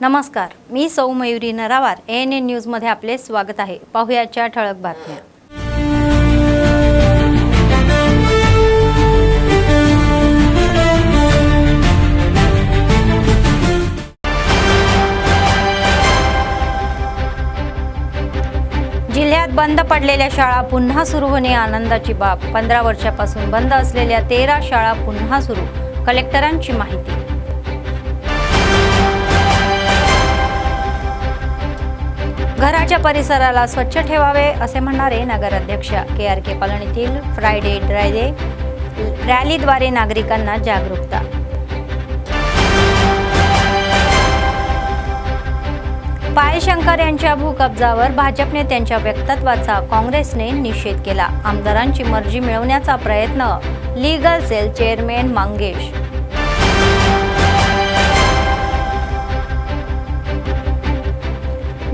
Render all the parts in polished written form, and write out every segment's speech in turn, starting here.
नमस्कार, मी सौ मयुरी नरावार. ANN न्यूजमध्ये आपले स्वागत आहे. पाहुयाच्या ठळक बातम्या. जिल्ह्यात बंद पडलेल्या शाळा पुन्हा सुरू होणे आनंदाची बाब. 15 वर्षापासून बंद असलेल्या 13 शाळा पुन्हा सुरू. कलेक्टरांची माहिती. घराच्या परिसराला स्वच्छ ठेवावे असे म्हणणारे नगराध्यक्ष. KRK कॉलनीतील फ्रायडे ड्राय रॅलीद्वारे नागरिकांना जागरूकता. पायशंकर यांच्या भूकब्जावर भाजपने त्यांच्या वक्तव्याचा काँग्रेसने निषेध केला. आमदारांची मर्जी मिळवण्याचा प्रयत्न. Legal cell chairman Mangesh.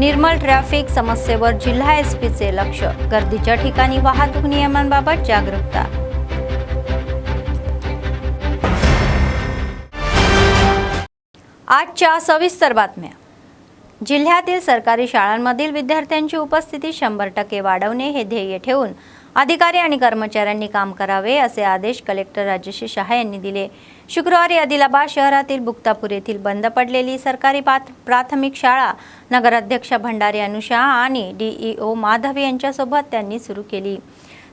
Nirmal traffic समस्येवर जिल्हा SPचे लक्ष. गर्दीच्या ठिकाणी वाहतूक नियमांबाबत जागरूकता. आजच्या सविस्तर बातम्या. जिल्ह्यातील सरकारी शाळांमधील विद्यार्थ्यांची उपस्थिती 100% वाढवणे हे ध्येय ठेवून अधिकारी आणि कर्मचाऱ्यांनी काम करावे असे आदेश कलेक्टर राजश्री शहा यांनी दिले. शुक्रवारी आदिलाबाद शहरातील बुक्तापूर येथील बंद पडलेली सरकारी प्राथमिक शाळा नगराध्यक्ष भंडारी अनुषा आणि DEO माधव यांच्यासोबत त्यांनी सुरू केली.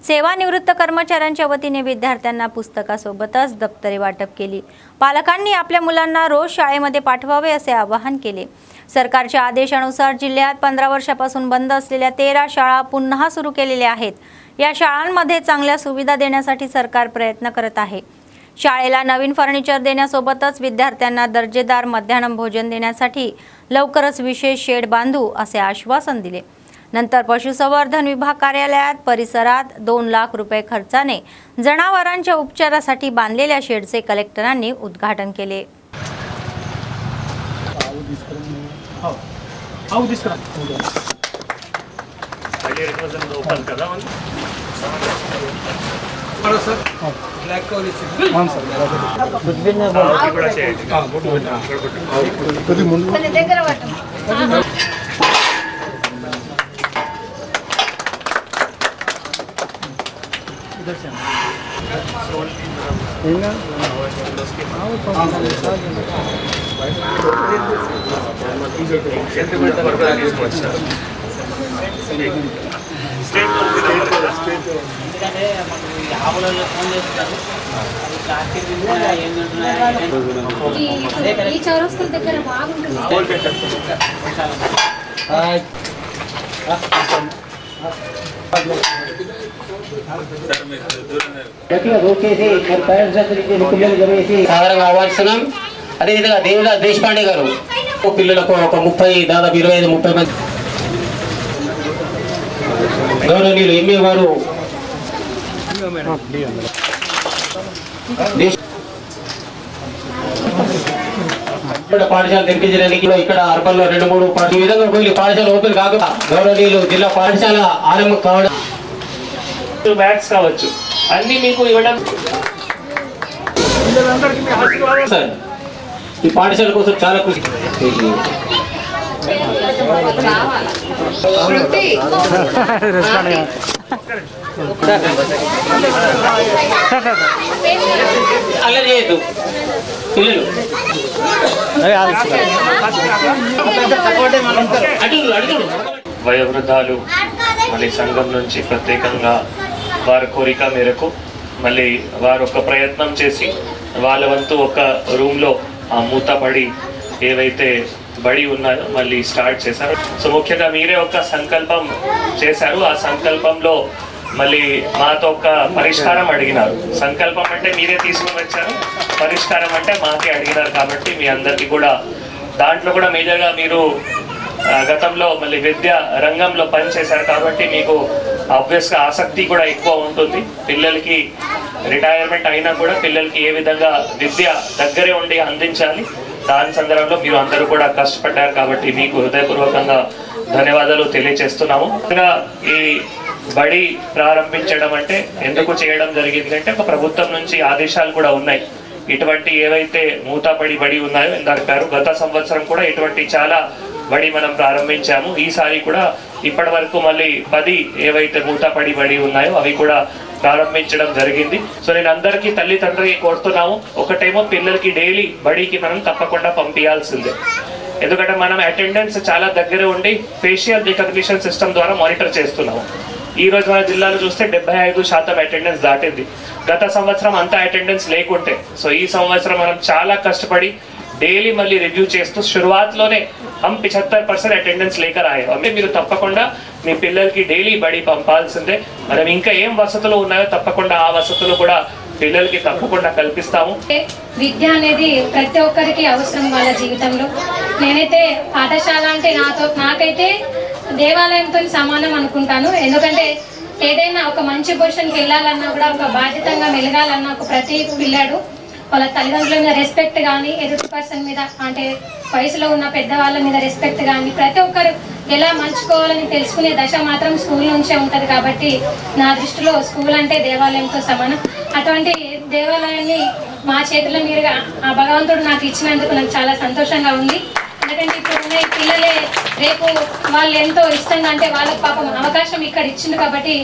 सेवानिवृत्त कर्मचाऱ्यांच्या वतीने विद्यार्थ्यांना पुस्तकासोबतच दप्तरे वाटप केली. पालकांनी आपल्या मुलांना रोज शाळेमध्ये पाठवावे असे आवाहन केले. सरकारच्या आदेशानुसार जिल्ह्यात 15 वर्षापासून बंद असलेल्या 13 शाळा पुन्हा सुरू केलेल्या आहेत. या शाळांमध्ये चांगल्या सुविधा देण्यासाठी सरकार प्रयत्न करत आहे. शाळेला नवीन फर्निचर देण्यासोबतच विद्यार्थ्यांना दर्जेदार मध्यान्ह भोजन देण्यासाठी लवकरच विशेष शेड बांधू असे आश्वासन दिले. नंतर पशुसंवर्धन विभाग कार्यालयात परिसरात 2 लाख रुपये खर्चाने जनावरांच्या उपचारासाठी बांधलेल्या शेडचे कलेक्टरांनी उद्घाटन केले. అదేవిధంగా దేవదాస్ దేశపాండే గారు పిల్లలకు ఒక 30 దాదాపు 25-30 మంది గౌరవనీయులు MA గారు పాఠశాల తెరిపించడానికి ఇక్కడ అర్బన్లో 2-3 ఈ విధంగా కొన్ని పాఠశాల ఓపెన్ కాకుండా గౌరవనీయులు జిల్లా పాఠశాల ఆరంభం కావడం బ్యాగ్స్ కావచ్చు అన్ని మీకు ఇవ్వడం ఈ పాఠశాల కోసం చాలా కృషి. అల్లరి చేయొద్దు పిల్లలు. వయోవృద్ధాలు మళ్ళీ సంఘం నుంచి ప్రత్యేకంగా వారి కోరిక మేరకు మళ్ళీ వారు ఒక ప్రయత్నం చేసి వాళ్ళ వంతు ఒక రూమ్లో ఆ మూతపడి ఏవైతే బడి ఉన్నాయో మళ్ళీ స్టార్ట్ చేశారు. సో ముఖ్యంగా మీరే ఒక సంకల్పం చేశారు. ఆ సంకల్పంలో మళ్ళీ మాతో ఒక పరిష్కారం అడిగినారు. సంకల్పం అంటే మీరే తీసుకుని వచ్చారు, పరిష్కారం అంటే మాకే అడిగినారు. కాబట్టి మీ అందరికీ కూడా దాంట్లో కూడా మేజర్గా మీరు గతంలో మళ్ళీ విద్యా రంగంలో పనిచేశారు కాబట్టి మీకు ఆబ్వియస్గా ఆసక్తి కూడా ఎక్కువ ఉంటుంది. పిల్లలకి రిటైర్మెంట్ అయినా కూడా పిల్లలకి ఏ విధంగా విద్య దగ్గరే ఉండి అందించాలి, దాని సందర్భంలో మీరు అందరూ కూడా కష్టపడ్డారు. కాబట్టి మీకు హృదయపూర్వకంగా ధన్యవాదాలు తెలియజేస్తున్నాము. ఈ బడి ప్రారంభించడం అంటే ఎందుకు చేయడం జరిగింది అంటే ఒక ప్రభుత్వం నుంచి ఆదేశాలు కూడా ఉన్నాయి. ఇటువంటి ఏవైతే మూతపడి బడి ఉన్నాయో ఇందాక గత సంవత్సరం కూడా ఇటువంటి చాలా బడి మనం ప్రారంభించాము. ఈసారి కూడా ఇప్పటి వరకు మళ్ళీ 10 ఏవైతే మూతపడి బడి ఉన్నాయో అవి కూడా ప్రారంభించడం జరిగింది. సో నేను అందరికీ తల్లిదండ్రులకి కోరుతున్నాము, ఒకటేమో పిల్లలకి డైలీ బడికి మనం తప్పకుండా పంపించాల్సిందే. ఎందుకంటే మనం అటెండెన్స్ చాలా దగ్గర ఉండి ఫేషియల్ రికగ్నిషన్ సిస్టమ్ ద్వారా మానిటర్ చేస్తున్నాము. ఈ రోజు మన జిల్లాలో చూస్తే 75% అటెండెన్స్ దాటింది. గత సంవత్సరం అంత అటెండెన్స్ లేకుంటే, సో ఈ సంవత్సరం మనం చాలా కష్టపడి డైలీ మళ్ళీ రివ్యూ చేస్తూ శురువాత్లోనే हम 75% అటెండెన్స్ లేకర్ ఆయ. అంటే మీరు తప్పకుండా మీ పిల్లలకి డైలీ బడి పంపాల్సిందే. మనం ఇంకా ఏం వసతులు ఉన్నాయో తప్పకుండా ఆ వసతులు కూడా పిల్లలకి తప్పకుండా కల్పిస్తాము. విద్య అనేది ప్రతి ఒక్కరికి అవసరం వాళ్ళ జీవితంలో. నేనైతే పాఠశాల అంటే నాకైతే దేవాలయంతో సమానం అనుకుంటాను. ఎందుకంటే ఏదైనా ఒక మంచి పొజిషన్కి వెళ్ళాలన్నా కూడా, ఒక బాధ్యతంగా మెలగాలన్నా ఒక ప్రతి పిల్లాడు వాళ్ళ తల్లిదండ్రుల మీద రెస్పెక్ట్ కానీ, ఎదుటి పర్సన్ మీద అంటే వయసులో ఉన్న పెద్దవాళ్ళ మీద రెస్పెక్ట్ కానీ, ప్రతి ఒక్కరు ఎలా మంచుకోవాలని తెలుసుకునే దశ మాత్రం స్కూల్ నుంచే ఉంటుంది. కాబట్టి నా దృష్టిలో స్కూల్ అంటే దేవాలయంతో సమానం. అటువంటి దేవాలయాన్ని మా చేతుల మీదుగా ఆ భగవంతుడు నాకు ఇచ్చినందుకు నాకు చాలా సంతోషంగా ఉంది. ఎందుకంటే ఇప్పుడు ఉన్న పిల్లలే రేపు వాళ్ళు ఎంతో ఇష్టంగా, అంటే వాళ్ళకి పాపం అవకాశం ఇక్కడ ఇచ్చింది కాబట్టి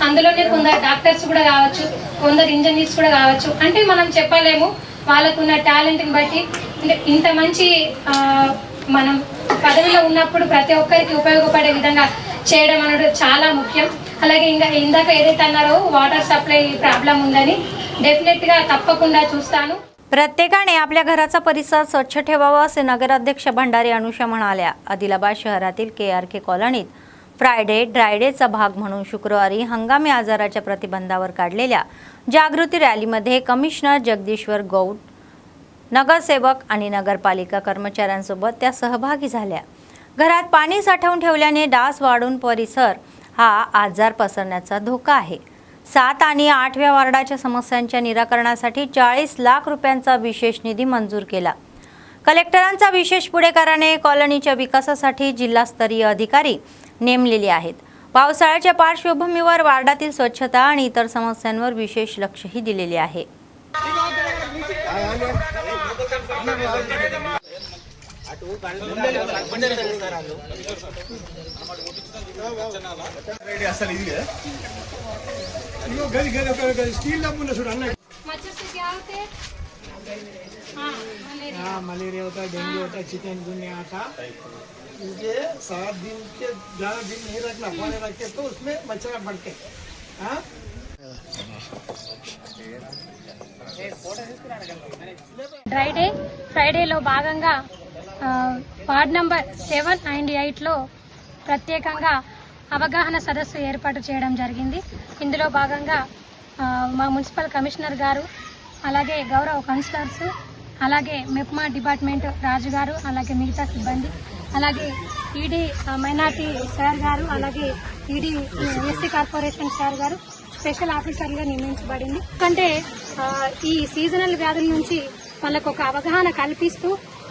అందులోనే కొందరు డాక్టర్స్ కూడా కావచ్చు, కొందరు ఇంజనీర్స్ కూడా కావచ్చు. అంటే మనం చెప్పలేము, వాళ్ళకున్న టాలెంట్ని బట్టి. అంటే ఇంత మంచి మనం పదవిలో ఉన్నప్పుడు ప్రతి ఒక్కరికి ఉపయోగపడే విధంగా చేయడం అనేది చాలా ముఖ్యం. అలాగే ఇందాక ఏదైతే అన్నారో వాటర్ సప్లై ప్రాబ్లం ఉందని, डेफिनेटली तप्पकुंडा चूस्तानु. प्रत्येकाने आपल्या घराचा परिसर स्वच्छ ठेवावा असे नगराध्यक्ष भंडारी अनुषा म्हणाल्या. आदिलाबाद शहरातील KRK कॉलनीत फ्रायडे ड्रायडेचा भाग म्हणून शुक्रवारी हंगामी आजाराच्या प्रतिबंधावर काढलेल्या जागृती रॅलीमध्ये कमिशनर जगदीश्वर गौड, नगरसेवक आणि नगरपालिका कर्मचाऱ्यांसोबत त्या सहभागी झाल्या. घरात पाणी साठवून ठेवल्याने डास वाढून परिसर हा आजार पसरण्याचा धोका आहे. 7 आणि 8व्या वार्डाच्या समस्यांच्या निराकरणासाठी 40 लाख रुपयांचा विशेष निधी मंजूर केला. कलेक्टरांचा विशेष पुढेकाराने कॉलनीच्या विकासासाठी जिल्हास्तरीय अधिकारी नेमलेले आहेत. पावसाळ्याच्या पार्श्वभूमीवर वार्डातील स्वच्छता आणि इतर समस्यांवर विशेष लक्षही दिलेले आहे. मच्छर से क्या होते हैं? हाँ, मलेरिया होता है, डेंगू होता है, चिकनगुनिया आता है. ये 7 दिन के ज़्यादा दिन नहीं रखना, पानी रखे तो उसमें मच्छर बढ़ते. हाँ, ఫ్రైడేలో భాగంగా వార్డ్ నంబర్ 7 అండ్ 8లో ప్రత్యేకంగా అవగాహన సదస్సు ఏర్పాటు చేయడం జరిగింది. ఇందులో భాగంగా మా మున్సిపల్ కమిషనర్ గారు, అలాగే గౌరవ కౌన్సిలర్స్, అలాగే మెప్మా డిపార్ట్మెంట్ రాజు గారు, అలాగే మిగతా సిబ్బంది, అలాగే ఈడీ మైనార్టీ సార్ గారు, అలాగే ఈడీ ఎస్సీ కార్పొరేషన్ సార్ గారు స్పెషల్ ఆఫీసర్గా నియమించబడింది. ఎందుకంటే ఈ సీజనల్ వ్యాధుల నుంచి వాళ్ళకు ఒక అవగాహన కల్పిస్తూ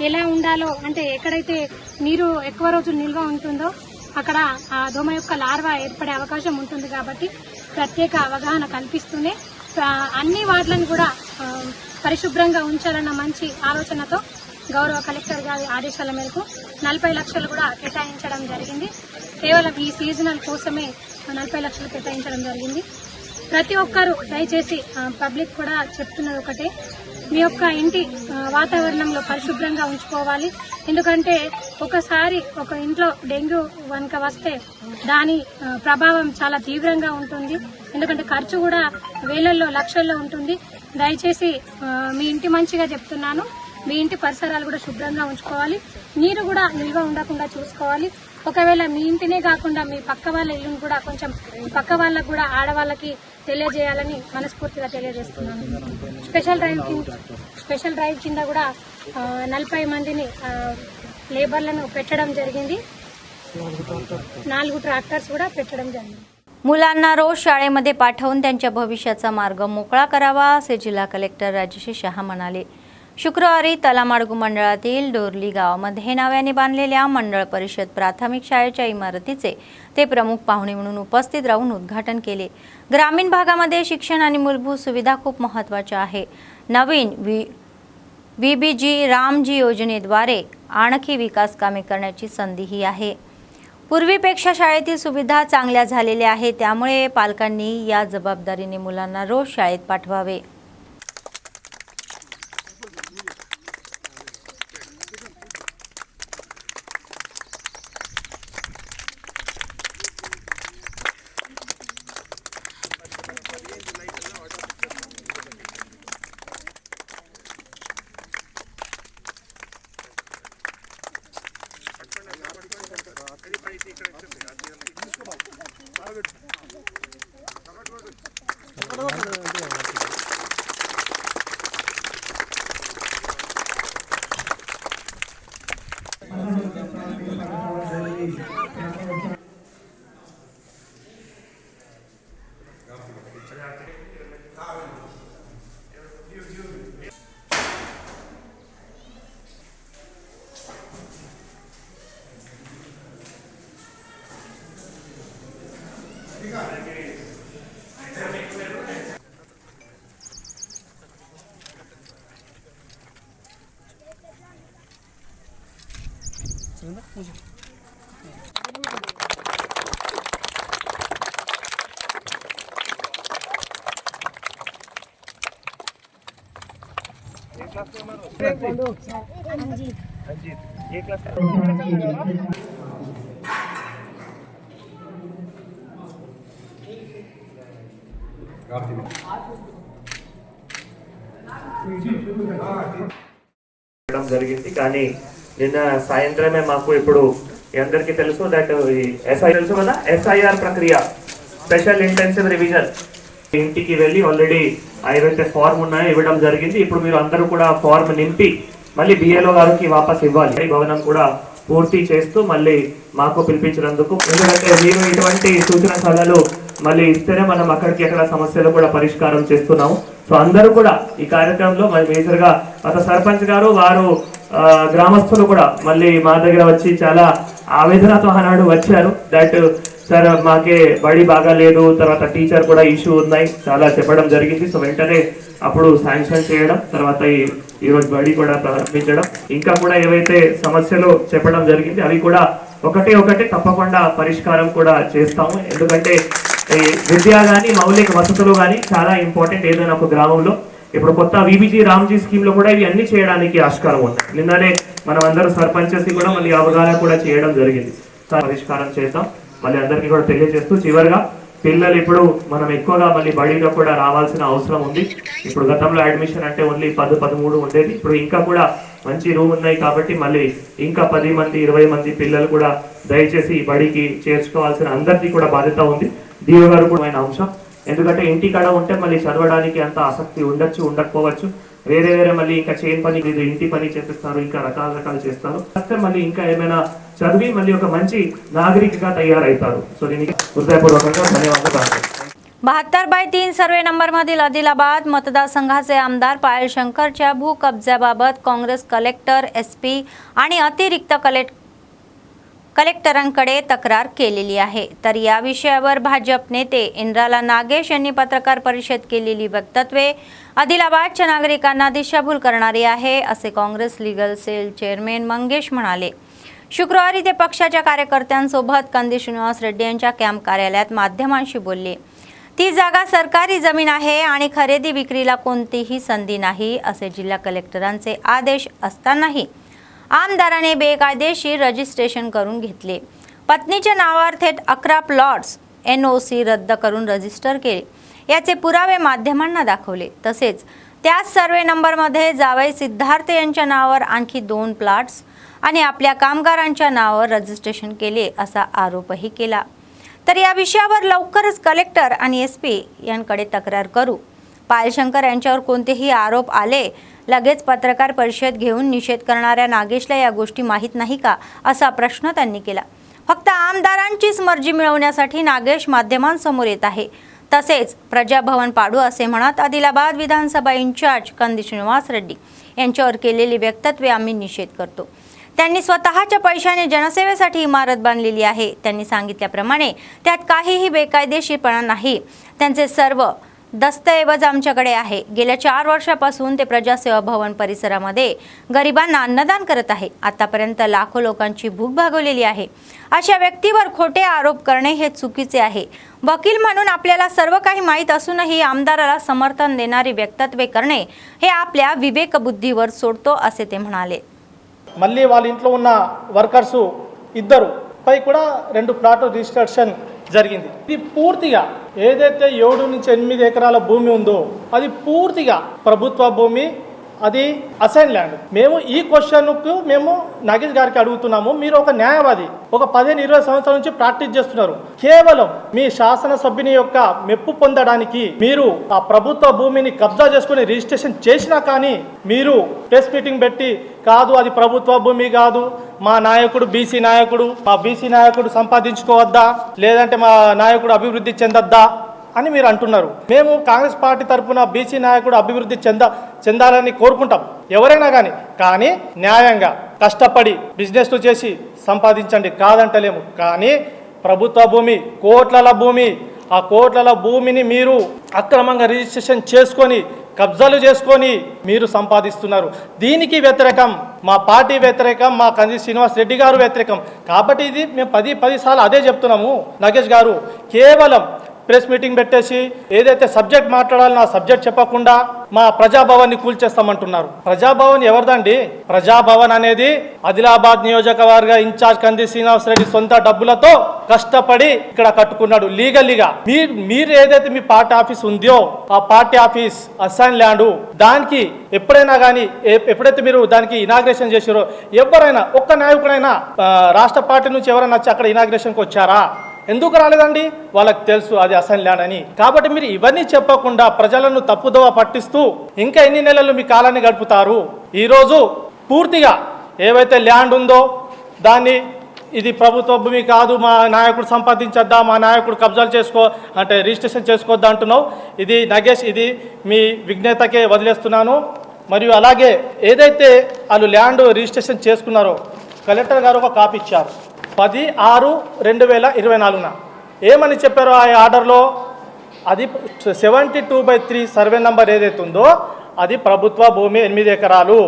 ఎలా ఉండాలో, అంటే ఎక్కడైతే నీరు ఎక్కువ రోజులు నిల్వ ఉంటుందో అక్కడ ఆ దోమ యొక్క లార్వా ఏర్పడే అవకాశం ఉంటుంది. కాబట్టి ప్రత్యేక అవగాహన కల్పిస్తూనే అన్ని వార్డులను కూడా పరిశుభ్రంగా ఉంచాలన్న మంచి ఆలోచనతో గౌరవ కలెక్టర్ గారి ఆదేశాల మేరకు 40 లక్షలు కూడా కేటాయించడం జరిగింది. కేవలం ఈ సీజనల్ కోసమే 40 లక్షలు కేటాయించడం జరిగింది. ప్రతి ఒక్కరూ దయచేసి పబ్లిక్ కూడా చెప్తున్నది ఒకటే, మీ యొక్క ఇంటి వాతావరణంలో పరిశుభ్రంగా ఉంచుకోవాలి. ఎందుకంటే ఒకసారి ఒక ఇంట్లో డెంగ్యూ కనుక వస్తే దాని ప్రభావం చాలా తీవ్రంగా ఉంటుంది. ఎందుకంటే ఖర్చు కూడా వేలల్లో లక్షల్లో ఉంటుంది. దయచేసి మీ ఇంటి మంచిగా చెప్తున్నాను, మీ ఇంటి పరిసరాలు కూడా శుభ్రంగా ఉంచుకోవాలి. నీరు కూడా నిల్వ ఉండకుండా చూసుకోవాలి. ఒకవేళ మీ ఇంటినే కాకుండా మీ పక్క వాళ్ళ ఇల్లును కూడా కొంచెం పక్క వాళ్ళకు కూడా ఆడవాళ్ళకి తెలియజేయాలని మనస్ఫూర్తిగా తెలియజేస్తున్నాను. స్పెషల్ డ్రైవ్ కింద కూడా 40 మందిని లేబర్లను పెట్టడం జరిగింది. 4 ट्रॅक्टर्स కూడా పెట్టడం జరిగింది. मुलांना रोज शाळेमध्ये पाठवून त्यांच्या भविष्याचा मार्ग मोकळा करावा असे जिल्हा कलेक्टर राजश्री शहा म्हणाले. शुक्रवारी तलामाडगू मंडळातील डोरली गावामध्ये नव्याने बांधलेल्या मंडळ परिषद प्राथमिक शाळेच्या इमारतीचे ते प्रमुख पाहुणे म्हणून उपस्थित राहून उद्घाटन केले. ग्रामीण भागामध्ये शिक्षण आणि मूलभूत सुविधा खूप महत्त्वाच्या आहे. नवीन VBG रामजी योजनेद्वारे आणखी विकास कामे करण्याची संधीही आहे। पूर्वीपेक्षा शाळेतील सुविधा चांगल्या झालेल्या आहेत, त्यामुळे पालकांनी या जबाबदारीने मुलांना रोज शाळेत पाठवावे। జరిగింది కానీ నిన్న సాయంత్రమే మాకు ఇప్పుడు అందరికీ తెలుసు దట్ తెలుసు కదా SIR ప్రక్రియ స్పెషల్ ఇంటెన్సివ్ రివిజన్ ఇంటికి వెళ్ళి ఆల్రెడీ ఏవైతే ఫార్మ్ ఉన్నాయో ఇవ్వడం జరిగింది। ఇప్పుడు మీరు అందరూ కూడా ఫార్మ్ నింపి మళ్ళీ BLO గారికి వాపస్ ఇవ్వాలి। భవనం కూడా పూర్తి చేస్తూ మళ్ళీ మాకు పిలిపించినందుకు, ఎందుకంటే మీరు ఇటువంటి సూచన సలహాలు మళ్ళీ ఇస్తేనే మనం అక్కడ సమస్యలు కూడా పరిష్కారం చేస్తున్నాము। సో అందరూ కూడా ఈ కార్యక్రమంలో మరి మేజర్ గా గత సర్పంచ్ గారు వారు గ్రామస్తులు కూడా మళ్ళీ మా దగ్గర వచ్చి చాలా ఆవేదనతో ఆనాడు వచ్చారు దట్ సార్ మాకే బడి బాగా లేదు, తర్వాత టీచర్ కూడా ఇష్యూ ఉన్నాయి చాలా చెప్పడం జరిగింది। సో వెంటనే అప్పుడు శాంక్షన్ చేయడం, తర్వాత ఈ రోజు బడి కూడా ప్రారంభించడం, ఇంకా కూడా ఏవైతే సమస్యలు చెప్పడం జరిగింది అవి కూడా ఒకటి తప్పకుండా పరిష్కారం కూడా చేస్తాము। ఎందుకంటే విద్య కానీ మౌలిక వసతులు కానీ చాలా ఇంపార్టెంట్ ఏదైనా ఒక గ్రామంలో। ఇప్పుడు కొత్త VBG రామ్జీ స్కీమ్ లో కూడా ఇవి అన్ని చేయడానికి ఆస్కారం ఉంది। నిన్ననే మనం అందరూ సర్పంచెస్ కూడా మళ్ళీ అవగాహన కూడా చేయడం జరిగింది, పరిష్కారం చేద్దాం మళ్ళీ అందరికీ కూడా తెలియజేస్తూ చివరిగా పిల్లలు ఇప్పుడు మనం ఎక్కువగా మళ్ళీ బడిలో కూడా రావాల్సిన అవసరం ఉంది। ఇప్పుడు గతంలో అడ్మిషన్ అంటే ఓన్లీ 10-13 ఉండేది, ఇప్పుడు ఇంకా కూడా మంచి రూమ్ ఉన్నాయి కాబట్టి మళ్ళీ ఇంకా 10 మంది 20 మంది పిల్లలు కూడా దయచేసి బడికి చేర్చుకోవాల్సిన అందరికీ కూడా బాధ్యత ఉంది। దీని గారు కూడా అంశం, ఎందుకంటే ఇంటికాడ ఉంటే మళ్ళీ చదవడానికి అంత ఆసక్తి ఉండొచ్చు ఉండకపోవచ్చు, వేరే మళ్ళీ ఇంకా చేయని పని ఇంటి పని చేపిస్తారు, ఇంకా రకాలు చేస్తారు, వస్తే మళ్ళీ ఇంకా ఏమైనా చదివి మళ్ళీ ఒక మంచి నాగరికగా తయారవుతారు। సో దీనికి హృదయపూర్వకంగా ధన్యవాదాలు। 72/3 सर्वे नंबरमधील आदिलाबाद मतदारसंघाचे आमदार पायल शंकरच्या भू कब्जाबाबत काँग्रेस कलेक्टर SP आणि अतिरिक्त कलेक्टरांकडे तक्रार केलेली आहे। तर या विषयावर भाजप नेते इंद्राला नागेश यांनी पत्रकार परिषद केलेली वक्तव्ये आदिलाबादच्या नागरिकांना दिशाभूल करणारी आहे, असे Congress legal cell chairman Mangesh म्हणाले। शुक्रवारी ते पक्षाच्या कार्यकर्त्यांसोबत कंदी श्रीनिवास रेड्डी यांच्या कॅम्प कार्यालयात माध्यमांशी बोलले। ती जागा सरकारी जमीन आहे आणि खरेदी विक्रीला कोणतीही संधी नाही, असे जिल्हा कलेक्टरांचे आदेश असतानाही आमदाराने बेकायदेशीर रजिस्ट्रेशन करून घेतले। पत्नीच्या नावावर थेट 11 प्लॉट्स NOC रद्द करून रजिस्टर केले, याचे पुरावे माध्यमांना दाखवले। तसेच त्याच सर्वे नंबरमध्ये जावई सिद्धार्थ यांच्या नावावर आणखी 2 प्लॉट्स आणि आपल्या कामगारांच्या नावावर रजिस्ट्रेशन केले, असा आरोपही केला। तर या विषयावर लवकरच कलेक्टर आणि SP यांकडे तक्रार करू। पायल शंकर यांच्यावर कोणतेही आरोप आले लगेच पत्रकार परिषद घेऊन निषेध करणाऱ्या नागेशला या गोष्टी माहीत नाही का, असा प्रश्न त्यांनी केला। फक्त आमदारांचीच मर्जी मिळवण्यासाठी नागेश माध्यमांसमोर येत आहे। तसेच प्रजाभवन पाडू असे म्हणत आदिलाबाद विधानसभा इंचार्ज कंदी श्रीनिवास रेड्डी यांच्यावर केलेली वक्तव्ये आम्ही निषेध करतो। त्यांनी स्वतःच्या पैशाने जनसेवेसाठी इमारत बांधलेली आहे। त्यांनी सांगितल्याप्रमाणे त्यात काहीही बेकायदेशीरपणा नाही। त्यांचे सर्व दस्तऐवज आमच्याकडे आहे। गेल्या 4 वर्षापासून ते प्रजासेवा भवन परिसरामध्ये गरिबांना अन्नदान करत आहे। आतापर्यंत लाखो लोकांची भूक भागवलेली आहे। अशा व्यक्तीवर खोटे आरोप करणे हे चुकीचे आहे। वकील म्हणून आपल्याला सर्व काही माहीत असूनही आमदाराला समर्थन देणारी वक्तव्ये करणे हे आपल्या विवेकबुद्धीवर सोडतो असे ते म्हणाले। మళ్ళీ వాళ్ళ ఇంట్లో ఉన్న వర్కర్స్ ఇద్దరు పై కూడా 2 ప్లాట్లు రిజిస్ట్రేషన్ జరిగింది। ఇది పూర్తిగా ఏదైతే 7 నుంచి 8 ఎకరాల భూమి ఉందో అది పూర్తిగా ప్రభుత్వ భూమి, అది అసైన్ ల్యాండ్। మేము ఈ క్వశ్చన్కు మేము నాగేష్ గారికి అడుగుతున్నాము, మీరు ఒక న్యాయవాది, ఒక 15-20 సంవత్సరాల నుంచి ప్రాక్టీస్ చేస్తున్నారు, కేవలం మీ శాసనసభ్యుని యొక్క మెప్పు పొందడానికి మీరు ఆ ప్రభుత్వ భూమిని కబ్జా చేసుకుని రిజిస్ట్రేషన్ చేసినా కానీ మీరు ప్రెస్ మీటింగ్ పెట్టి కాదు అది ప్రభుత్వ భూమి కాదు, మా నాయకుడు బీసీ నాయకుడు, మా బీసీ నాయకుడు సంపాదించుకోవద్దా, లేదంటే మా నాయకుడు అభివృద్ధి చెందొద్దా అని మీరు అంటున్నారు। మేము కాంగ్రెస్ పార్టీ తరఫున బీసీ నాయకుడు అభివృద్ధి చెందాలని కోరుకుంటాం ఎవరైనా కానీ న్యాయంగా కష్టపడి బిజినెస్లు చేసి సంపాదించండి కాదంటలేము। కానీ ప్రభుత్వ భూమి కోట్ల భూమి, ఆ కోట్ల భూమిని మీరు అక్రమంగా రిజిస్ట్రేషన్ చేసుకొని కబ్జాలు చేసుకొని మీరు సంపాదిస్తున్నారు। దీనికి వ్యతిరేకం మా పార్టీ వ్యతిరేకం, మా కంది శ్రీనివాస్ రెడ్డి గారు వ్యతిరేకం। కాబట్టి ఇది మేము 10 సార్లు అదే చెప్తున్నాము। నాగేష్ గారు కేవలం ప్రెస్ మీటింగ్ పెట్టేసి ఏదైతే సబ్జెక్ట్ మాట్లాడాలని ఆ సబ్జెక్ట్ చెప్పకుండా మా ప్రజాభవన్ని కూల్చేస్తామంటున్నారు। ప్రజాభవన్ ఎవరిదండి? ప్రజాభవన్ అనేది ఆదిలాబాద్ నియోజకవర్గ ఇన్ఛార్జ్ కంది శ్రీనివాస్ రెడ్డి సొంత డబ్బులతో కష్టపడి ఇక్కడ కట్టుకున్నాడు లీగల్లీగా। మీరు ఏదైతే మీ పార్టీ ఆఫీస్ ఉందో ఆ పార్టీ ఆఫీస్ అసైన్ ల్యాండ్, దానికి ఎప్పుడైనా కానీ ఎప్పుడైతే మీరు దానికి ఇనాగ్రేషన్ చేసారో ఎవరైనా ఒక్క నాయకుడైనా రాష్ట్ర పార్టీ నుంచి ఎవరైనా వచ్చి అక్కడ ఇనాగ్రేషన్కి వచ్చారా? ఎందుకు రాలేదండి? వాళ్ళకి తెలుసు అది అసైన్ ల్యాండ్ అని। కాబట్టి మీరు ఇవన్నీ చెప్పకుండా ప్రజలను తప్పుదోవ పట్టిస్తూ ఇంకా ఎన్ని నెలలు మీ కాలాన్ని గడుపుతారు? ఈరోజు పూర్తిగా ఏవైతే ల్యాండ్ ఉందో దాన్ని ఇది ప్రభుత్వ భూమి కాదు, మా నాయకుడు సంపాదించొద్దా, మా నాయకుడు కబ్జాలు అంటే రిజిస్ట్రేషన్ చేసుకోవద్దా అంటున్నావు। ఇది నగేష్, ఇది మీ విజ్ఞతకే వదిలేస్తున్నాను। మరియు అలాగే ఏదైతే వాళ్ళు ల్యాండ్ రిజిస్ట్రేషన్ చేసుకున్నారో కలెక్టర్ గారు ఒక కాపీ ఇచ్చారు 10/6/2024 ఏమని చెప్పారో ఆ ఆర్డర్లో, అది 72/3 సర్వే నంబర్ ఏదైతే ఉందో అది ప్రభుత్వ భూమి 8 ఎకరాలు,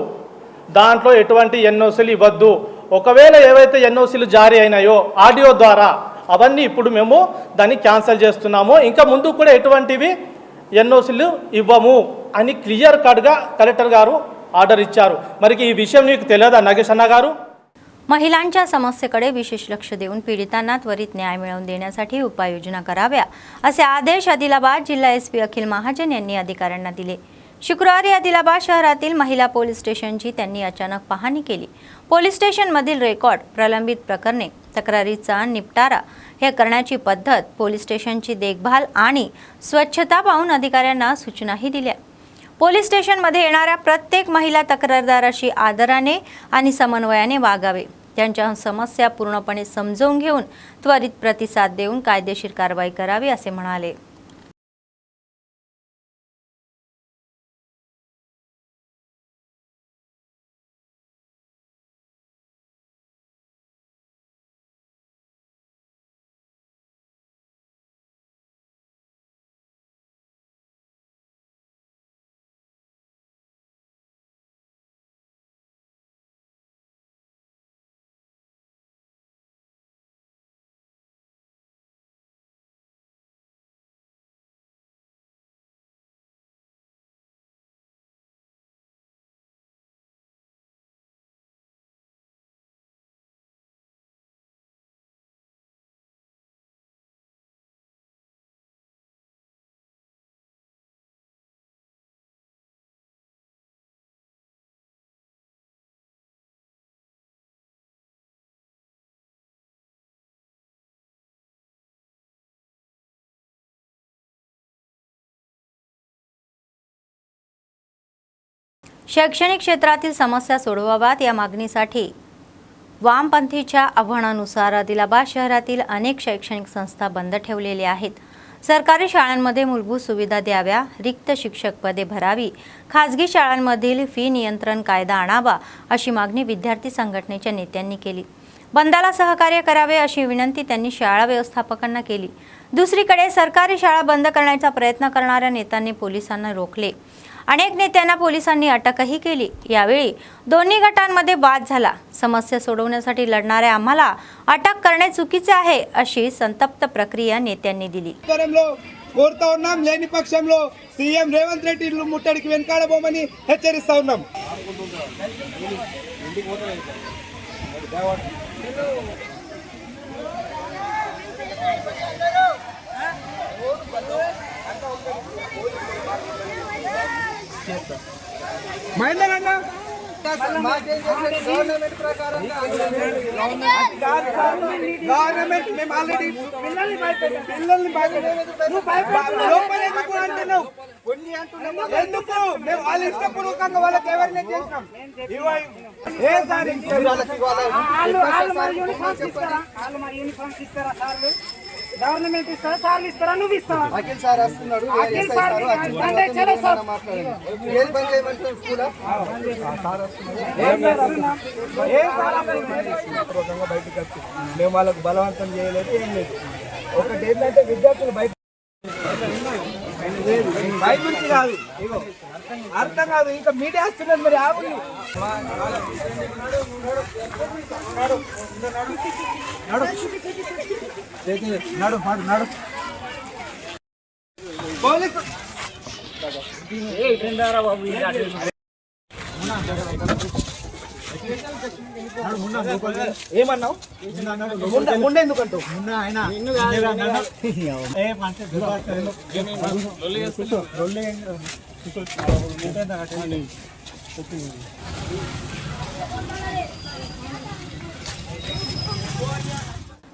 దాంట్లో ఎటువంటి ఎన్ఓసీలు ఇవ్వద్దు। ఒకవేళ ఏవైతే ఎన్ఓసీలు జారీ అయినాయో ఆడియో ద్వారా అవన్నీ ఇప్పుడు మేము దాన్ని క్యాన్సిల్ చేస్తున్నాము, ఇంకా ముందు కూడా ఎటువంటివి ఎన్ఓసీలు ఇవ్వము అని క్లియర్ కట్గా కలెక్టర్ గారు ఆర్డర్ ఇచ్చారు। మరి ఈ విషయం నీకు తెలియదా నాగేష్ అన్న గారు? महिलांच्या समस्येकडे विशेष लक्ष देऊन पीडितांना त्वरित न्याय मिळवून देण्यासाठी उपाययोजना कराव्या असे आदेश आदिलाबाद जिल्हा एसपी अखिल महाजन यांनी अधिकाऱ्यांना दिले। शुक्रवारी आदिलाबाद शहरातील महिला पोलीस स्टेशनची त्यांनी अचानक पाहणी केली। पोलीस स्टेशनमधील रेकॉर्ड, प्रलंबित प्रकरणे, तक्रारीचा निपटारा हे करण्याची पद्धत, पोलीस स्टेशनची देखभाल आणि स्वच्छता पाहून अधिकाऱ्यांना सूचनाही दिल्या। पोलीस स्टेशनमध्ये येणाऱ्या प्रत्येक महिला तक्रारदाराशी आदराने आणि समन्वयाने वागावे, त्यांच्या समस्या पूर्णपणे समजून घेऊन त्वरित प्रतिसाद देऊन कायदेशीर कारवाई करावी असे म्हणाले। शैक्षणिक क्षेत्रातील समस्या सोडवाव्यात या मागणीसाठी वामपंथीच्या आव्हानानुसार आदिलाबाद शहरातील अनेक शैक्षणिक संस्था बंद ठेवलेल्या आहेत। सरकारी शाळांमध्ये मूलभूत सुविधा द्याव्या, रिक्त शिक्षक पदे भरावी, खाजगी शाळांमधील फी नियंत्रण कायदा आणावा अशी मागणी विद्यार्थी संघटनेच्या नेत्यांनी केली। बंदाला सहकार्य करावे अशी विनंती त्यांनी शाळा व्यवस्थापकांना केली। दुसरीकडे सरकारी शाळा बंद करण्याचा प्रयत्न करणाऱ्या नेत्यांनी पोलिसांना रोखले। अनेक नेत्यांना पोलिसांनी अटकही केली। यावेळी दोन्ही गटांमध्ये वाद झाला। समस्या सोडवण्यासाठी लढणाऱ्या आम्हाला अटक करणे चुकीचे आहे अशी संतप्त प्रतिक्रिया नेत्यांनी दिली। కోరుతా ఉన్నాం లేని పక్షంలో సీఎం రేవంత్ రెడ్డి ఇల్లు ముట్టడికి వెనకాడబోమని హెచ్చరిస్తా ఉన్నాం। మహేందర్ గవర్నమెంట్ మేము ఆల్రెడీ పిల్లల్ని ఎందుకు మేము వాళ్ళ ఇష్టపూర్వకంగా వాళ్ళకి ఎవరిని చేసినాం గవర్నమెంట్ ఇస్తారా సార్లు ఇస్తారా నువ్వు ఇస్తావా అఖిల్ సార్ వస్తున్నాడు బయటకు వచ్చి మేము వాళ్ళకు బలవంతం చేయలేదు ఏం లేదు ఒకటి ఏంటంటే విద్యార్థులు బయట నుంచి కాదు ఇగో అర్థం కాదు ఇంకా మీడియా వస్తున్నది మరి ఆవులు నడు నడు పోలీసు ఏమన్నావు ముందు ఎందుకంటూ ఆయన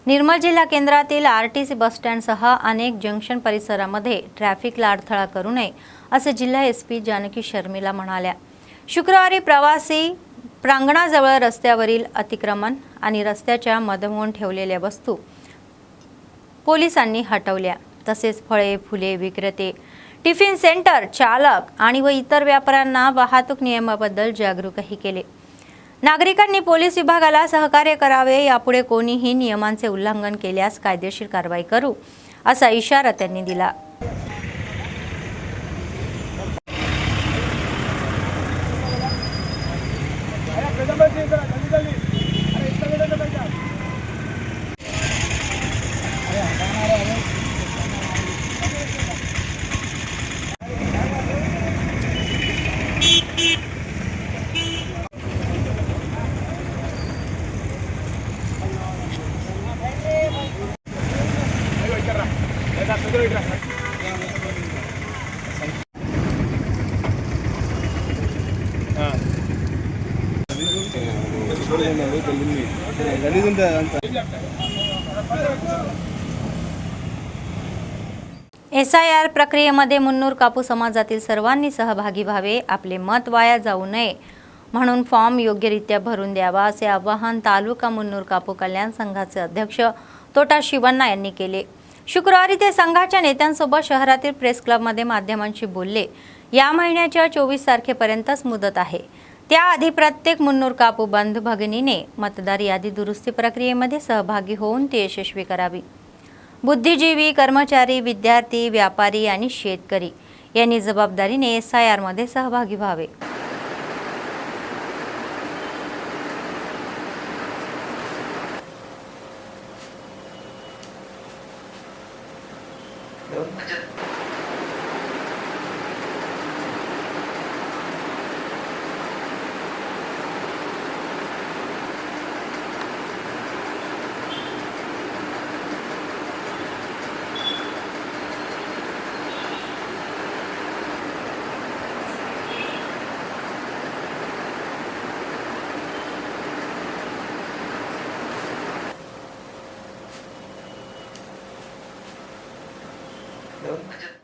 निर्मल जिल्हा केंद्रातील आरटीसी बसस्टँडसह अनेक जंक्शन परिसरामध्ये ट्रॅफिकला अडथळा करू नये असे जिल्हा एसपी जानकी शर्मिला म्हणाल्या। शुक्रवारी प्रवासी प्रांगणाजवळ रस्त्यावरील अतिक्रमण आणि रस्त्याच्या मधोमध ठेवलेल्या वस्तू पोलिसांनी हटवल्या। तसेच फळे फुले विक्रेते, टिफिन सेंटर चालक आणि व इतर व्यापाऱ्यांना वाहतूक नियमाबद्दल जागरूकही केले। नागरिकांनी पोलीस विभागाला सहकार्य करावे। यापुढे कोणीही नियमांचे उल्लंघन केल्यास कायदेशीर कारवाई करू असा इशारा त्यांनी दिला। SIR प्रक्रियेमध्ये मुन्नूर कापू समाजातील सर्वांनी सहभागी व्हावे। आपले मत वाया जाऊ नये म्हणून फॉर्म योग्यरित्या भरून द्यावा असे आवाहन तालुका मुन्नूर कापू कल्याण संघाचे अध्यक्ष तोटा शिवण्णा यांनी केले। शुक्रवारी ते संघाच्या नेत्यांसोबत शहरातील प्रेस क्लबमध्ये माध्यमांशी बोलले। या महिन्याच्या 24 तारखेपर्यंतच मुदत आहे। त्याआधी प्रत्येक मुन्नूर कापू बंधू भगिनीने मतदार यादी दुरुस्ती प्रक्रियेमध्ये सहभागी होऊन ती यशस्वी करावी। बुद्धिजीवी, कर्मचारी, विद्यार्थी, व्यापारी आणि शेतकरी यांनी जबाबदारीने SIR मध्ये सहभागी व्हावे।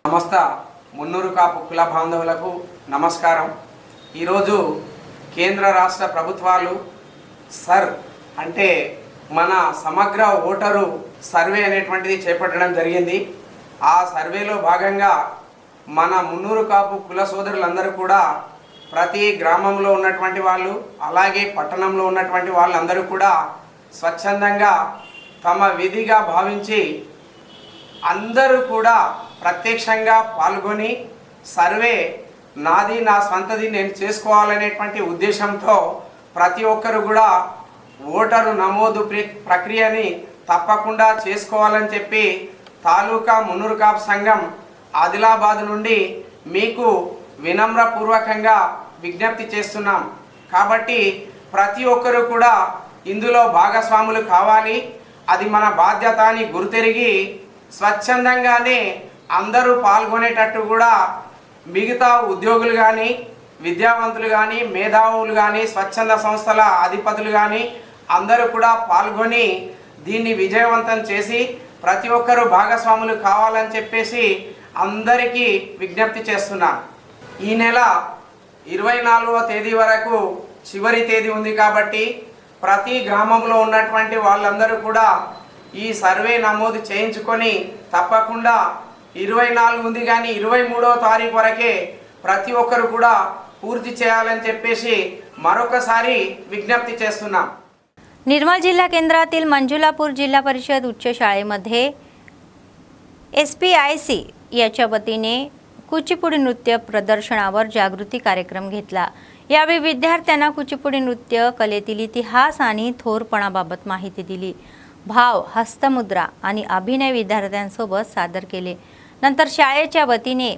సమస్త మున్నూరు కాపు కుల బాంధవులకు నమస్కారం। ఈరోజు కేంద్ర రాష్ట్ర ప్రభుత్వాలు సర్ అంటే మన సమగ్ర ఓటరు సర్వే అనేటువంటిది చేపట్టడం జరిగింది। ఆ సర్వేలో భాగంగా మన మున్నూరు కాపు కుల సోదరులందరూ కూడా ప్రతి గ్రామంలో ఉన్నటువంటి వాళ్ళు అలాగే పట్టణంలో ఉన్నటువంటి వాళ్ళందరూ కూడా స్వచ్ఛందంగా తమ విధిగా భావించి అందరూ కూడా ప్రత్యక్షంగా పాల్గొని సర్వే నాది నా స్వంతది నేను చేసుకోవాలనేటువంటి ఉద్దేశంతో ప్రతి ఒక్కరు కూడా ఓటరు నమోదు ప్రక్రియని తప్పకుండా చేసుకోవాలని చెప్పి తాలూకా మున్నూరు కాపు సంఘం ఆదిలాబాద్ నుండి మీకు వినమ్రపూర్వకంగా విజ్ఞప్తి చేస్తున్నాం. కాబట్టి ప్రతి ఒక్కరు కూడా ఇందులో భాగస్వాములు కావాలి. అది మన బాధ్యత అని గుర్తెరిగి స్వచ్ఛందంగానే అందరూ పాల్గొనేటట్టు కూడా మిగతా ఉద్యోగులు కానీ విద్యావంతులు కానీ మేధావులు కానీ స్వచ్ఛంద సంస్థల అధిపతులు కానీ అందరూ కూడా పాల్గొని దీన్ని విజయవంతం చేసి ప్రతి ఒక్కరూ భాగస్వాములు కావాలని చెప్పేసి అందరికీ విజ్ఞప్తి చేస్తున్నాను. ఈ నెల 24వ తేదీ వరకు చివరి తేదీ ఉంది కాబట్టి ప్రతి గ్రామంలో ఉన్నటువంటి వాళ్ళందరూ కూడా ఈ సర్వే నమోదు చేయించుకొని తప్పకుండా 24 ఉంది కానీ 23వ తారీఖు వరకే प्रति ఒక్కరు కూడా పూర్తి చేయాలని చెప్పేసి మరొకసారి విజ్ఞప్తి చేస్తున్నాం. निर्मल जिल्हा केंद्रातील मंजुलापूर जिल्हा परिषद उच्च शाळेमध्ये SPIC याच्या वतीने कुचिपुडी नृत्य प्रदर्शनावर जागृती कार्यक्रम घेतला. यावेळी विद्यार्थ्यांना कुचिपुडी नृत्य कलेतील इतिहास आणि थोरपणाबाबत माहिती दिली. भाव, हस्तमुद्रा आणि अभिनय विद्यार्थ्यांसोबत सादर केले. नंतर शाळेच्या वतीने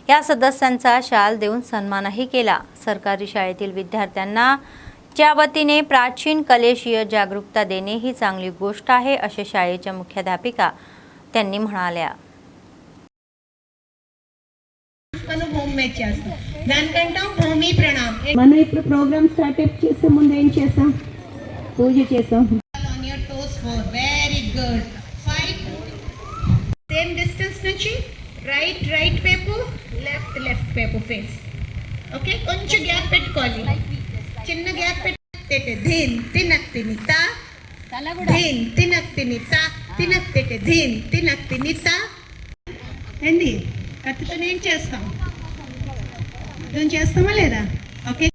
या सदस्यांचा शाल देऊन सन्मानही केला. सरकारी शाळेतील विद्यार्थ्यांना च्या वतीने प्राचीन कलेशीय जागरूकता देणे ही चांगली गोष्ट आहे असे शाळेच्या मुख्याध्यापिका त्यांनी म्हणाल्या. భూమి ప్రణామం మనం ఇప్పుడు ప్రోగ్రామ్ స్టార్ట్ చేసే ముందు ఏం చేసాం పూజ చేసాం on your toes four very good 5 same distance నుంచి రైట్ వైపు లెఫ్ట్ వైపు ఫేస్ ఓకే కొంచెం గ్యాప్ పెట్టుకోవాలి చిన్న గ్యాప్ పెట్టే ధీన్ తినక్ తినిత ధీన్ తినక్ తినిత తినక్ తిటే ధీన్ తినక్ తినిత ఏంది కత్తితో ఏం చేస్తాం అర్థం చేస్తామా లేదా ఓకే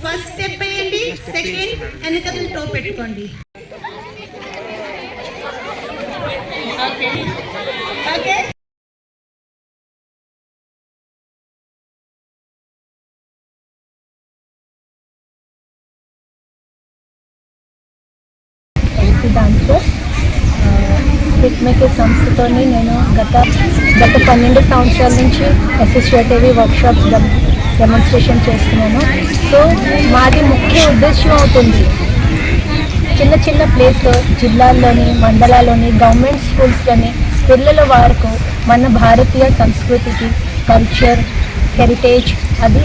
ఫస్ట్ స్టెప్ వేయండి సెకండ్ వెనకలు టో పెట్టుకోండి okay okay dancer skit making సంస్థతోని నేను గత 12 సంవత్సరాల నుంచి అసోసియేటివ్ వర్క్షాప్స్ డెమాన్స్ట్రేషన్ చేస్తున్నాను. సో మాది ముఖ్య ఉద్దేశం అవుతుంది చిన్న చిన్న ప్లేస్ జిల్లాల్లోని మండలాల్లోని గవర్నమెంట్ స్కూల్స్లోని పిల్లల వరకు మన భారతీయ సంస్కృతికి కల్చర్ హెరిటేజ్ అది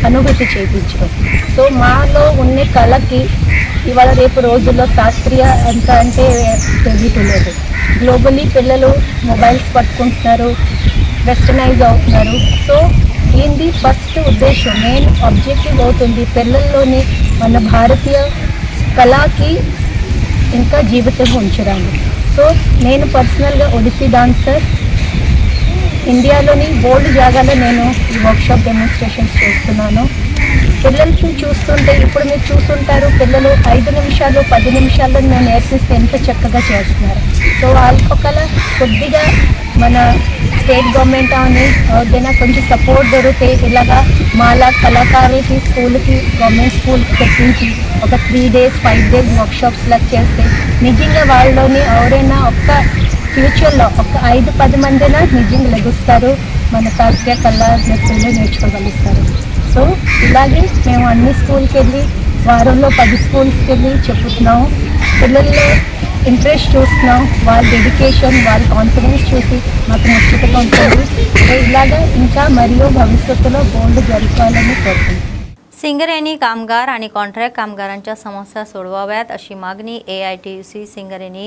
అనుభూతి చేయించడం. సో మాలో ఉన్న కళకి ఇవాళ రేపు రోజుల్లో శాస్త్రీయ అంత అంటే తెలియట్లేదు. గ్లోబలీ పిల్లలు మొబైల్స్ పట్టుకుంటున్నారు, వెస్టర్నైజ్ అవుతున్నారు. సో దీని ఫస్ట్ ఉద్దేశం మెయిన్ ఆబ్జెక్టివ్ అవుతుంది పిల్లల్లోని మన భారతీయ కళకి ఇంకా జీవితం ఉంచడానికి. సో నేను పర్సనల్గా ఒడిస్సీ డాన్సర్ ఇండియాలోని బోల్డ్ జాగాలో నేను ఈ వర్క్షాప్ డెమాన్స్ట్రేషన్స్ చేస్తున్నాను. పిల్లలకి చూస్తుంటే ఇప్పుడు మీరు చూస్తుంటారు పిల్లలు 5 నిమిషాలు 10 నిమిషాల్లో నేను నేర్పిస్తే ఎంత చక్కగా చేస్తున్నారు. సో వాళ్ళకొకలా కొద్దిగా మన స్టేట్ గవర్నమెంట్ అని ఏదైనా కొంచెం సపోర్ట్ దొరికితే ఇలాగా మాలా కళాకారులకి స్కూల్కి గవర్నమెంట్ స్కూల్కి తెప్పించి ఒక 3 days 5 days వర్క్షాప్స్ లాగా చేస్తే నిజంగా వాళ్ళలోని ఎవరైనా ఒక్క ఫ్యూచర్లో ఒక 5-10 మందినా నిజంగా లభిస్తారు, మన శాస్త్రీయ కళా నృత్యాలు నేర్చుకోగలుగుతారు. సో ఇలాగే మేము అన్ని స్కూల్కి వెళ్ళి వారంలో 10 స్కూల్స్కి వెళ్ళి చెప్తున్నాము. పిల్లల్లో ఇంట్రెస్ట్ చూస్తున్నాం, వాళ్ళ డెడికేషన్ వాళ్ళ కాన్ఫిడెన్స్ చూసి మాకు ముఖ్యతగా ఉంటుంది. సో ఇలాగా ఇంకా మరియు భవిష్యత్తులో బోల్డ్ జరగాలని కోరుకుంటున్నాం. सिंगरेणी कामगार आणि कॉन्ट्रॅक्ट कामगारांच्या समस्या सोडवाव्यात अशी मागणी AITUC सिंगरेणी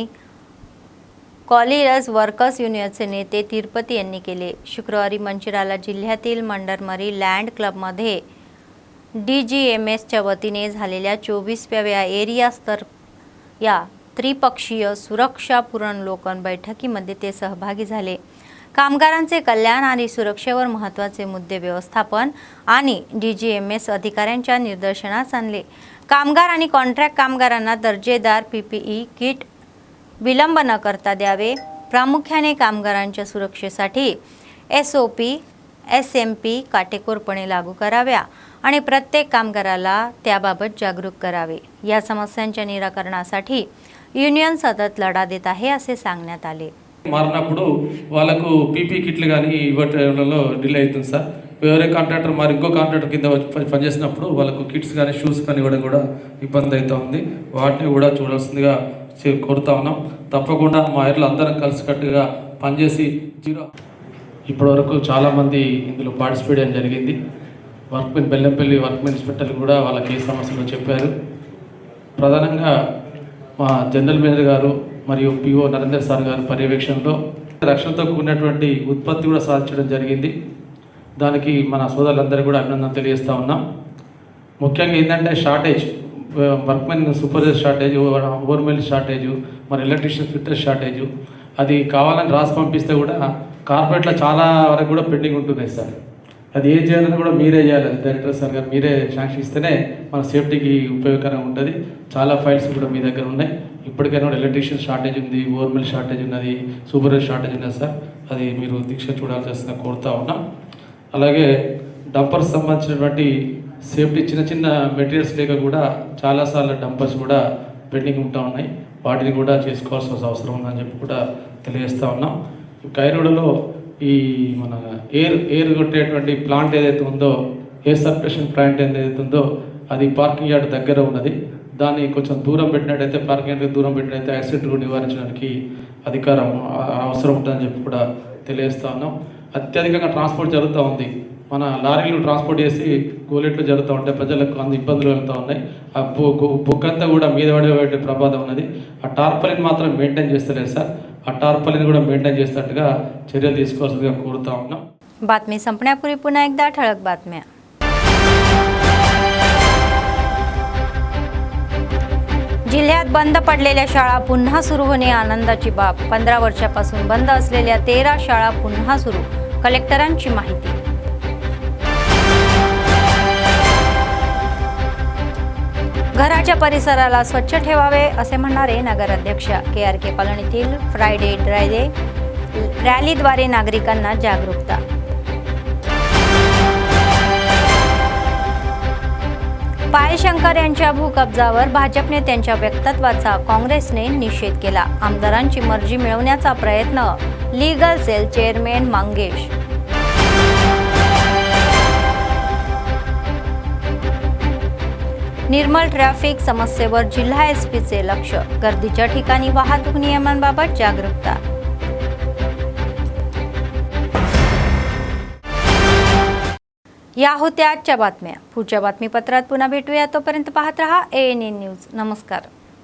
कॉलिरस वर्कर्स युनियनचे नेते तिरुपती यांनी केले. शुक्रवारी मंचिराला जिल्ह्यातील मंडरमरी लँड क्लबमध्ये DGMSच्या वतीने झालेल्या 24व्या एरिया स्तर या त्रिपक्षीय सुरक्षा पुनर्वलोकन बैठकीमध्ये ते सहभागी झाले. कामगारांचे कल्याण आणि सुरक्षेवर महत्त्वाचे मुद्दे व्यवस्थापन आणि DGMS अधिकाऱ्यांच्या निदर्शनास आणले. कामगार आणि कॉन्ट्रॅक्ट कामगारांना दर्जेदार PPE किट विलंब न करता द्यावे. प्रामुख्याने कामगारांच्या सुरक्षेसाठी SOP SMP काटेकोरपणे लागू कराव्या आणि प्रत्येक कामगाराला त्याबाबत जागरूक करावे. या समस्यांच्या निराकरणासाठी యూనియన్ సతత్ లడా దేతా హై అసే सांगण्यात आले. మారినప్పుడు వాళ్ళకు పీపీ కిట్లు కానీ ఇవ్వటంలో డిలే అవుతుంది సార్. వేరే కాంట్రాక్టర్ మరి ఇంకో కాంట్రాక్టర్ కింద పనిచేసినప్పుడు వాళ్ళకు కిట్స్ కానీ షూస్ కానీ ఇవ్వడం కూడా ఇబ్బంది అవుతూ ఉంది. వాటిని కూడా చూడాల్సిందిగా కోరుతా ఉన్నాం. తప్పకుండా మా ఇళ్ళు అందరం కలిసికట్టుగా పనిచేసి ఇప్పటివరకు చాలామంది ఇందులో పార్టిసిపేట్ చేయడం జరిగింది. వర్క్మెన్ బెల్లంపల్లి వర్క్మెన్ ఇన్స్పెక్టర్లు కూడా వాళ్ళకి ఏ సమస్యలు చెప్పారు. ప్రధానంగా మా జనరల్ మేనేజర్ గారు మరియు PO నరేందర్ సార్ గారి పర్యవేక్షణలో రక్షణతో కూడినటువంటి ఉత్పత్తి కూడా సాధించడం జరిగింది. దానికి మన సోదరులందరూ కూడా అభినందన తెలియజేస్తూ ఉన్నాం. ముఖ్యంగా ఏంటంటే shortage, workmen supervisor shortage, overmen shortage, మరి ఎలక్ట్రీషియన్ ఫిట్టర్ షార్టేజ్, అది కావాలని రాసి పంపిస్తే కూడా కార్పొరేట్లో చాలా వరకు కూడా పెండింగ్ ఉంటున్నాయి సార్. అది ఏం చేయాలని కూడా మీరే చేయాలి. డైరెక్టర్ సార్ గారు మీరే శాంక్షన్ ఇస్తేనే మన సేఫ్టీకి ఉపయోగకరంగా ఉంటుంది. చాలా ఫైల్స్ కూడా మీ దగ్గర ఉన్నాయి. ఇప్పటికైనా కూడా ఎలక్ట్రీషియన్ షార్టేజ్ ఉంది, ఓవర్మెల్ షార్టేజ్ ఉన్నది, సూపర్వైజర్ షార్టేజ్ ఉన్నది సార్. అది మీరు దీక్ష చూడాల్సిన కోరుతా ఉన్నాం. అలాగే డంపర్స్ సంబంధించినటువంటి సేఫ్టీ చిన్న చిన్న మెటీరియల్స్ లేక కూడా చాలాసార్లు డంపర్స్ కూడా పెండింగ్ ఉంటా ఉన్నాయి. వాటిని కూడా చేసుకోవాల్సిన అవసరం ఉందని చెప్పి కూడా తెలియజేస్తూ ఉన్నాం. కైరోడలో ఈ మన ఎయిర్ కొట్టేటువంటి ప్లాంట్ ఏదైతే ఉందో, ఎయిర్ సర్క్యులేషన్ ప్లాంట్ ఏదైతే ఉందో అది పార్కింగ్ యార్డ్ దగ్గర ఉన్నది. దాన్ని కొంచెం దూరం పెట్టినట్టయితే, పార్కింగ్ యార్డ్కి దూరం పెట్టినట్టయితే యాక్సిడెంట్లు నివారించడానికి అధికారం అవసరం ఉంటుందని చెప్పి కూడా తెలియజేస్తూ ఉన్నాం. అత్యధికంగా ట్రాన్స్పోర్ట్ జరుగుతూ ఉంది. మన లారీలు ట్రాన్స్పోర్ట్ చేసి గోలెట్లు జరుగుతూ ఉంటాయి. ప్రజలకు అంత ఇబ్బందులు వెళ్తూ ఉన్నాయి. ఆ బుక్ అంతా కూడా మీద పడే ప్రమాదం ఉన్నది. ఆ టార్పలిన్ మాత్రం మెయింటైన్ చేస్తలేదు సార్. ఆ టార్పలిన్ కూడా మెయింటైన్ చేసేటట్టుగా చర్యలు తీసుకోవాల్సిందిగా కోరుతా ఉన్నాం. बातमी संपण्यापूर्वी पुन्हा एकदा ठळक बातम्या. जिल्ह्यात बंद पडलेल्या शाळा पुन्हा सुरू होणे आनंदाची बाब. 15 वर्षापासून बंद असलेल्या 13 शाळा पुन्हा सुरू. कलेक्टरांची माहिती. घराच्या परिसराला स्वच्छ ठेवावे असे म्हणणारे नगराध्यक्ष. KRK कॉलनीतील फ्रायडे ड्राय रॅलीद्वारे नागरिकांना जागरूकता. पायशंकर यांच्या भूकब्जावर भाजप नेत्यांच्या वक्तव्याचा काँग्रेसने निषेध केला. आमदारांची मर्जी मिळवण्याचा प्रयत्न. Legal cell chairman Mangesh. Nirmal traffic समस्येवर जिल्हा SP चे लक्ष. गर्दीच्या ठिकाणी वाहतूक नियमांबाबत जागरूकता. या होत्या आजच्या बातम्या. पुढच्या बातमीपत्रात पुन्हा भेटूया. तोपर्यंत पाहत रहा ANN न्यूज. नमस्कार.